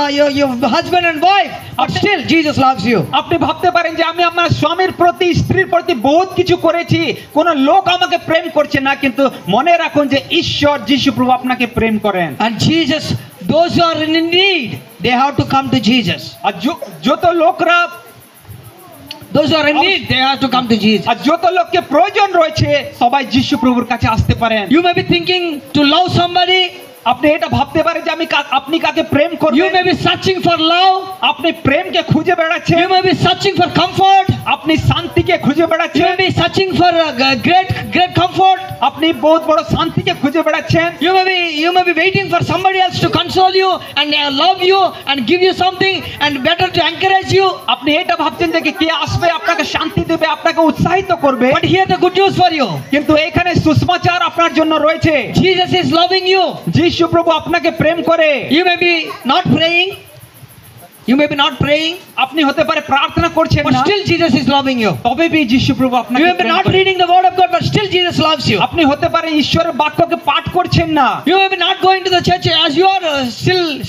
your husband and wife, but still Jesus loves you. আপনি ভাবতে পারেন যে আমি আমার স্বামীর প্রতি স্ত্রীর প্রতি বহুত কিছু করেছি, কোন লোক আমাকে প্রেম করছে না, কিন্তু মনে রাখুন যে ঈশ্বর যিশু প্রভু আপনাকে প্রেম করেন। And Jesus, those who are in need, they have to come to Jesus. আর যত লোকরা Those who are in need, they have to come to Jesus. আর যত লোককে প্রয়োজন রয়েছে সবাই যিশু প্রভুর কাছে আসতে পারেন। You may be thinking to love somebody. আপনি এটা ভাবতে পারেন যে আপনি কাকে প্রেম করবেন। You may be searching for love. আপনি প্রেমকে খুঁজে বেড়াচ্ছেন। You may be searching for comfort. আপনি শান্তিকে খুঁজে You বেড়াচ্ছেন। may be searching for great comfort. আপনি বহুত বড় শান্তিকে খুঁজে বেড়াচ্ছেন। You may be waiting for somebody else to console you and love you and give you something and better to encourage you. আপনি এটা ভাবছেন যে কে আসবে আপনাকে শান্তি দেবে, আপনাকে উৎসাহিত করবে। But here the good news for you. কিন্তু এখানে সুসমাচার আপনার জন্য রয়েছে। Jesus is loving you. যিশু প্রভু আপনাকে প্রেম করে। You may be not praying. You may be not praying. আপনি হতে পারে প্রার্থনা করছেন But না, still Jesus is loving you. তবে भी যিশু প্রভু You আপনাকে may be প্রেম not করে। reading the word of God, but still Jesus loves you. আপনি হতে পারে ঈশ্বরের বাক্যকে পাঠ করছেন না। You may be not going to the church as you are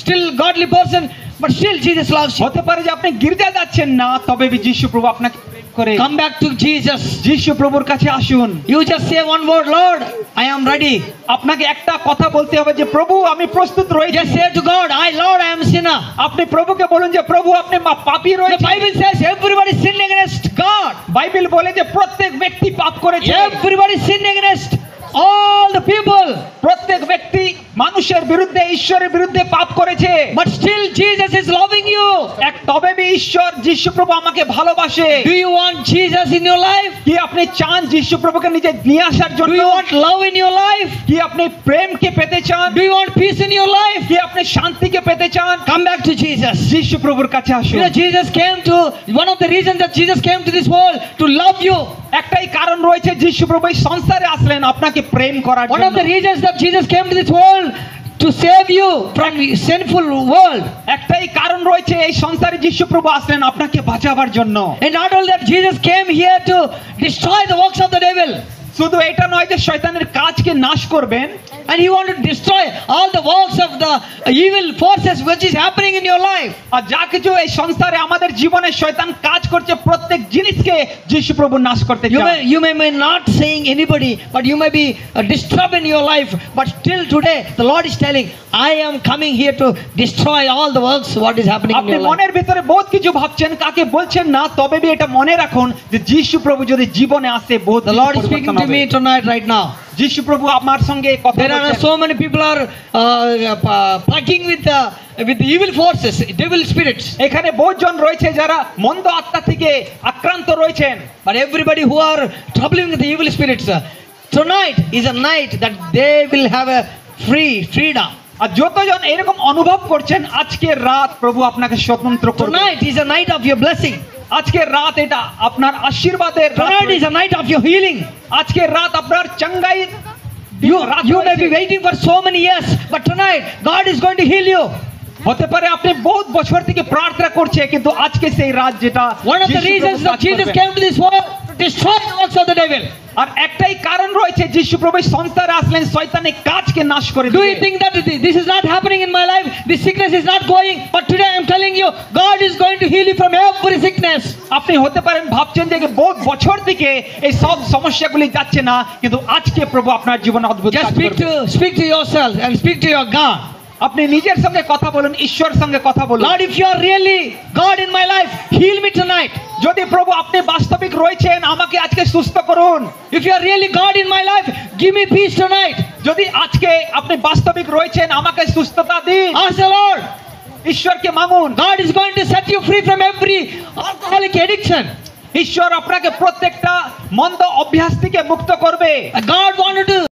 still godly person, but still Jesus loves you. হতে পারে যে আপনি গির্জা যাচ্ছেন না, তবে भी যিশু প্রভু আপনাকে প্রেম করে। Come back to Jesus. যিশু প্রভুর কাছে আসুন। You just say one word, Lord, I am ready. আপনাকে একটা কথা বলতে হবে যে প্রভু আমি প্রস্তুত রয়েছি। Just say to God, Lord, I am a sinner. আপনি প্রভুকে বলুন যে প্রভু আপনি পাপী The রয়েছেন। Bible says everybody sinned against God. Bible বলে যে প্রত্যেক ব্যক্তি পাপ করেছে। Everybody sinned against all the people. প্রত্যেক ব্যক্তি মানুষের বিরুদ্ধে ঈশ্বরের বিরুদ্ধে পাপ করেছে। But still Jesus is loving you. তবে भी ঈশ্বর যিশু প্রভু আমাকে ভালোবাসে। Do you want Jesus in your life? কি আপনি চান যিশু প্রভুকে নিজে নিয়ে আসার Do জন্য? you want love in your life? কি আপনি প্রেমকে পেতে চান? Do you want peace in your life? কি আপনি শান্তিকে পেতে চান? Come back to Jesus. যিশু প্রভুর কাছে আসুন। You know, Jesus came to, one of the reasons that Jesus came to this world to love you. একটাই কারণ রয়েছে যিশু প্রভু এই সংসারে আসলেন আপনাকে প্রেম করার One of জন্য। the reasons that Jesus came to this world to save you from sinful world. একটাই কারণ রয়েছে এই সংসারে যিশু প্রভু আসলেন আপনাকে বাঁচাবার জন্য। And not only that, Jesus came here to destroy the works of the devil. শুধু এটা নয় যে শয়তানের কাজকে নাশ করবেন, And he wanted to destroy all the works of the evil forces which is happening in your life. আর যা কিছু এই সংসারে আমাদের জীবনে শয়তান কাজ করছে প্রত্যেক জিনিসকে যিশু প্রভু নাশ করতে চান। You may not saying anybody, but you may be disturbed in your life. But still today, the Lord is telling, I am coming here to destroy all the works what is happening in আপনি your life. মনের ভিতরে বহুত কিছু ভাবছেন, কাকে বলছেন না, তবে भी এটা মনে রাখুন যে যিশু প্রভু যদি জীবনে আসে বহুত The Lord is speaking to me tonight, right now. যিশু প্রভু আমার সঙ্গে কথা There are বলছেন। so many people are plugging with the evil forces, devil spirits. এখানে বহুজন রয়েছে যারা মন্দ আত্মা থেকে আক্রান্ত রয়েছেন। But everybody who are troubling with the evil spirits, tonight is a night that they will have a freedom. আর যতজন এরকম অনুভব করছেন আজকের রাত প্রভু আপনাকে স্বতন্ত্র করবে। Tonight is a night of your blessing. আজকের রাত এটা আপনার আশীর্বাদের রাত। Tonight is a night of your healing. আজকের রাত আপনার চাঙ্গাই। You may be waiting for so many years, but tonight God is going to heal you. হতে পারে আপনি বহুত বছর থেকে প্রার্থনা করছেন, কিন্তু আজকে সেই রাত যেটা One of the reasons that Jesus came to this world to destroy the works of the devil. আর একটাই কারণ রয়েছে যিশু প্রভু সংসারে আসলেন শয়তানের কাজকে নাশ করে Do দিতে। you think that this is not happening in my life? This sickness is not going, but today I am telling you, God is going to heal you from every sickness. আপনি হতে পারেন ভাবছেন যে বহুত বছর থেকে এই সব সমস্যাগুলি যাচ্ছে না, কিন্তু আজকে প্রভু আপনার জীবনে অদ্ভুত Just কাজ করবে। speak to yourself and speak to your God. আপনি নিজের সঙ্গে কথা বলুন, ঈশ্বরের সঙ্গে কথা বলুন। Lord, if you are really God in my life, heal me tonight. যদি প্রভু আপনি বাস্তবিক রয়েছেন আমাকে আজকে সুস্থ করুন। If you are really God in my life, give me peace tonight. যদি আজকে আপনি বাস্তবিক রয়েছেন আমাকে সুস্থতা দিন। Ask the Lord. ঈশ্বরকে মাগুন। God is going to set you free from every alcoholic addiction. ঈশ্বর আপনাকে প্রত্যেকটা মন্দ অভ্যাস থেকে মুক্ত করবে। God wanted to